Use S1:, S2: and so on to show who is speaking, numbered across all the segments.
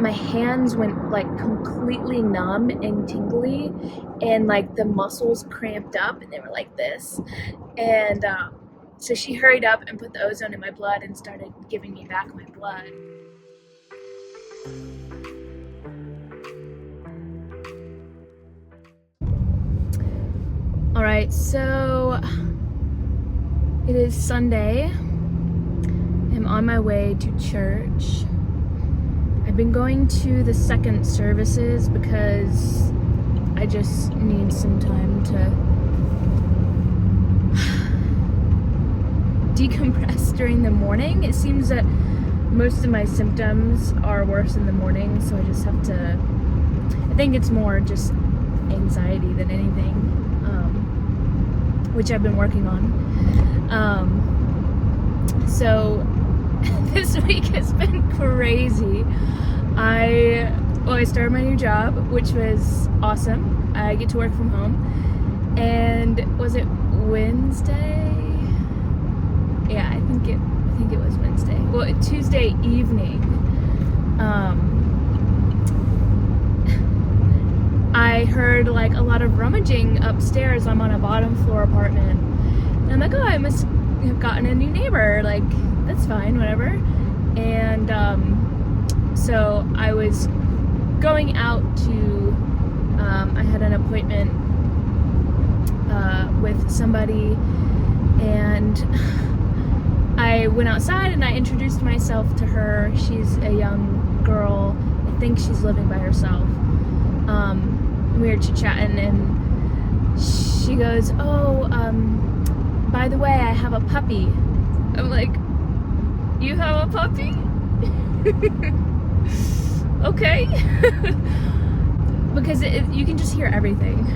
S1: my hands went like completely numb and tingly, and like the muscles cramped up and they were like this. And so she hurried up and put the ozone in my blood and started giving me back my blood. All right, so it is Sunday. I'm on my way to church. I've been going to the second services because I just need some time to decompress during the morning. It seems that most of my symptoms are worse in the morning, so I just have to, I think it's more just anxiety than anything, which I've been working on. So this week has been crazy. I started my new job, which was awesome. I get to work from home. And was it Wednesday? Yeah, I think it was Wednesday. Well, Tuesday evening. I heard like a lot of rummaging upstairs. I'm on a bottom floor apartment. And I'm like, oh, I must have gotten a new neighbor. Like, that's fine, whatever. And so I was going out to, I had an appointment with somebody, and I went outside and I introduced myself to her. She's a young girl. I think she's living by herself. We were chit-chatting, and she goes, oh, by the way, I have a puppy. I'm like, you have a puppy? Okay. Because you can just hear everything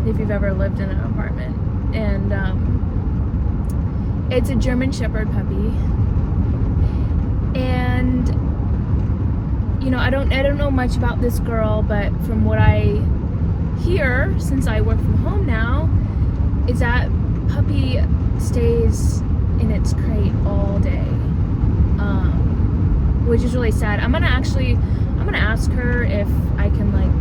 S1: if you've ever lived in an apartment. And it's a German Shepherd puppy. And you know, I don't know much about this girl, but from what I hear, since I work from home now, is that puppy stays in its crate all day, which is really sad. I'm gonna ask her if I can like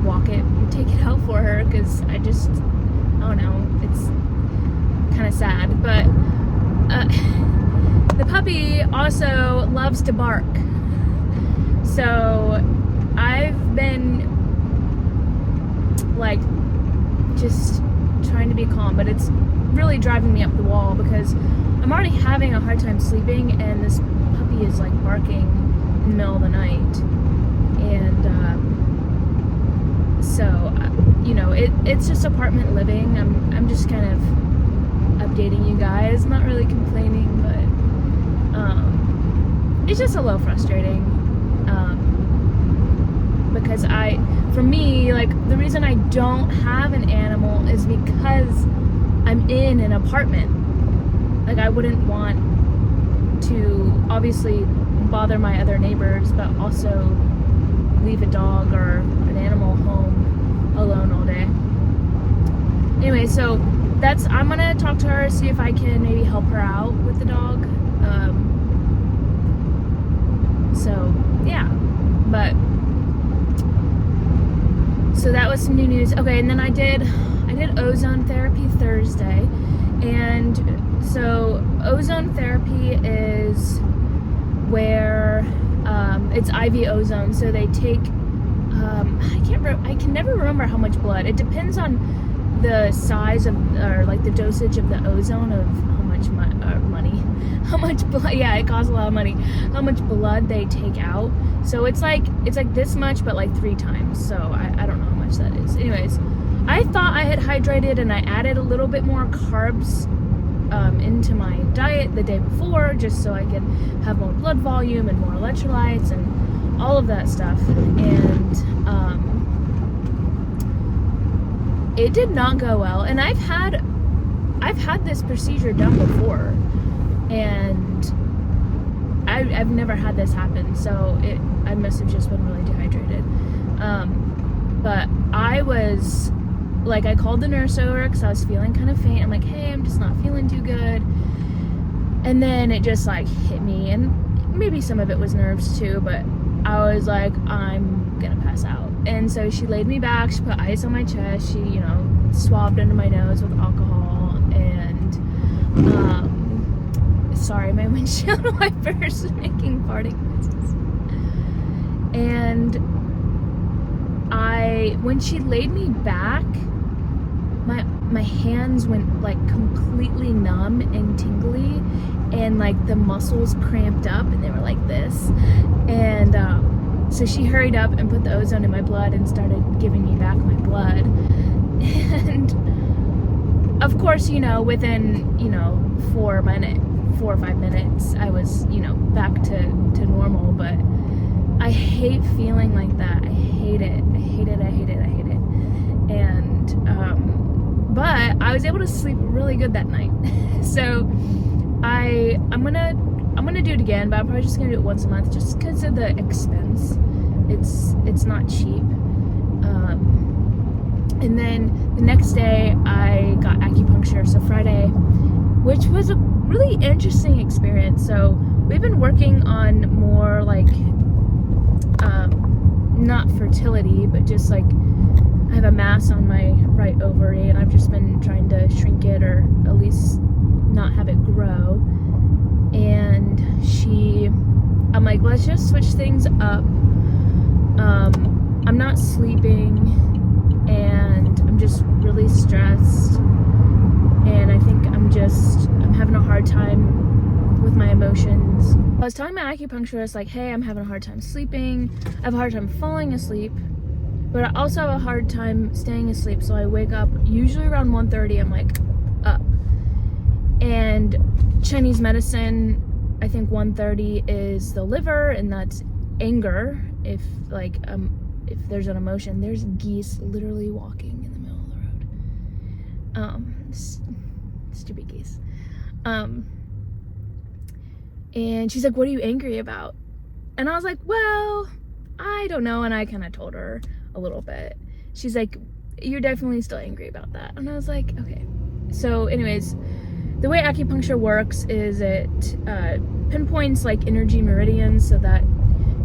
S1: walk it and take it out for her, because I don't know, it's kind of sad. But the puppy also loves to bark. So I've been like just trying to be calm, but it's really driving me up the wall because I'm already having a hard time sleeping, and this puppy is like barking in the middle of the night. And so you know, it's just apartment living. I'm just kind of updating you guys, not really complaining, but it's just a little frustrating. Because for me, like, the reason I don't have an animal is because I'm in an apartment. Like, I wouldn't want to obviously bother my other neighbors, but also leave a dog or an animal home alone all day. Anyway, so I'm gonna talk to her, see if I can maybe help her out with the dog. So yeah, but so that was some new news. Okay, and then I did ozone therapy Thursday, and so ozone therapy is where it's IV ozone. So they take I can never remember how much blood. It depends on the size of, or like the dosage of the ozone, of how much money, how much blood. Yeah, it costs a lot of money. How much blood they take out. So it's like this much, but like 3 times. So I don't know how much that is. Anyways, I thought I had hydrated, and I added a little bit more carbs into my diet the day before, just so I could have more blood volume and more electrolytes and all of that stuff. And it did not go well. And I've had this procedure done before, and I've never had this happen. So I must have just been really dehydrated. But I was like, I called the nurse over because I was feeling kind of faint. I'm like, hey, I'm just not feeling too good. And then it just like hit me, and maybe some of it was nerves too, but I was like, I'm gonna pass out. And so she laid me back, she put ice on my chest, she, you know, swabbed under my nose with alcohol, and sorry, my windshield wipers making farting noises. And when she laid me back, my hands went like completely numb and tingly, and like the muscles cramped up and they were like this. And so she hurried up and put the ozone in my blood and started giving me back my blood. And of course, you know, within, you know, 4 or 5 minutes, I was, you know, back to normal. But I hate feeling like that. I hate it. I hate it. I hate it. I hate it. And but I was able to sleep really good that night. So I'm gonna do it again, but I'm probably just gonna do it once a month, just because of the expense. It's not cheap. And then the next day I got acupuncture, so Friday, which was a really interesting experience. So we've been working on more like not fertility, but just like I have a mass on my right ovary, and I've just been trying to shrink it, or at least not have it grow. And I'm like, let's just switch things up. I'm not sleeping, and I'm just really stressed, and I think I'm having a hard time with my emotions. I was telling my acupuncturist, like, hey, I'm having a hard time sleeping, I have a hard time falling asleep, but I also have a hard time staying asleep. So I wake up usually around 1:30, I'm like up. And Chinese medicine, I think 1:30 is the liver, and that's anger. If there's an emotion, there's geese literally walking in the middle of the road. Stupid geese. And she's like, what are you angry about? And I was like, well, I don't know. And I kind of told her a little bit. She's like, you're definitely still angry about that. And I was like, okay. So anyways, the way acupuncture works is it pinpoints like energy meridians so that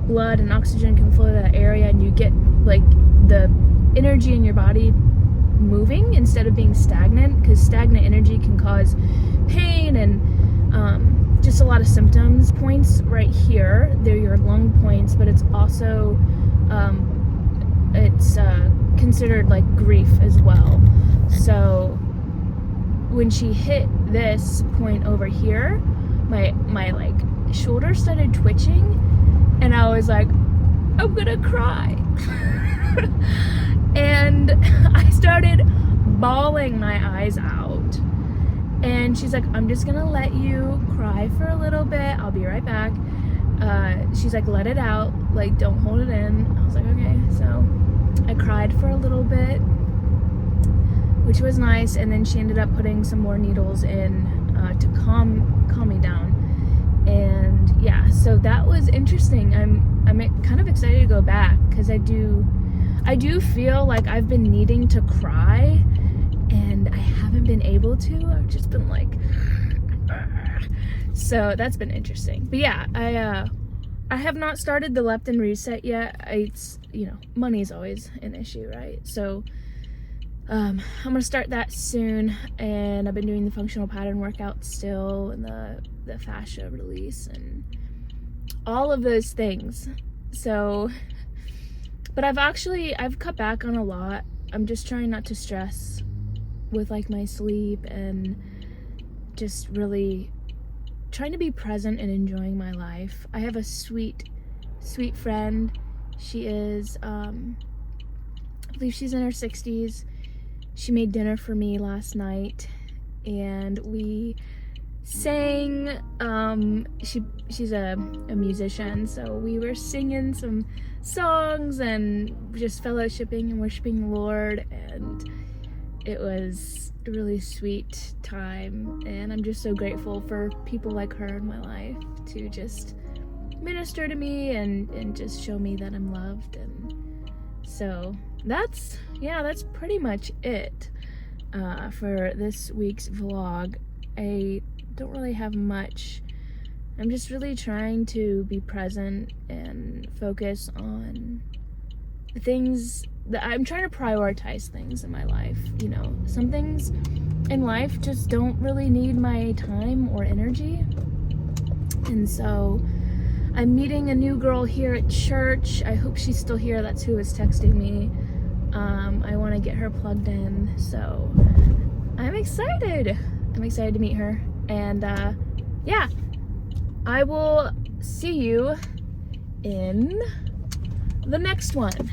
S1: blood and oxygen can flow to that area, and you get like the energy in your body moving instead of being stagnant, because stagnant energy can cause pain and just a lot of symptoms. Points right here, they're your lung points, but it's also considered like grief as well. So when she hit this point over here, my like shoulder started twitching, and I was like, I'm gonna cry. And I started bawling my eyes out. And she's like, I'm just gonna let you cry for a little bit, I'll be right back. She's like, let it out, like don't hold it in. I was like, okay. So I cried for a little bit, which was nice, and then she ended up putting some more needles in to calm me down. And yeah, so that was interesting. I'm kind of excited to go back, because I do feel like I've been needing to cry, and I haven't been able to. I've just been like, so that's been interesting. But yeah, I have not started the leptin reset yet. It's, you know, money's always an issue, right? So I'm gonna start that soon, and I've been doing the functional pattern workout still, and the fascia release and all of those things. So, but I've cut back on a lot. I'm just trying not to stress with like my sleep, and just really trying to be present and enjoying my life. I have a sweet friend. She is I believe she's in her 60s. She made dinner for me last night, and we sang. She's a musician, so we were singing some songs and just fellowshipping and worshiping the Lord, and it was a really sweet time. And I'm just so grateful for people like her in my life to just minister to me and just show me that I'm loved. And so that's pretty much it for this week's vlog. I don't really have much I'm just really trying to be present and focus on the things that I'm trying to prioritize things in my life. You know, some things in life just don't really need my time or energy. And so I'm meeting a new girl here at church. I hope she's still here. That's who was texting me. I want to get her plugged in. So I'm excited. I'm excited to meet her. And yeah, I will see you in the next one.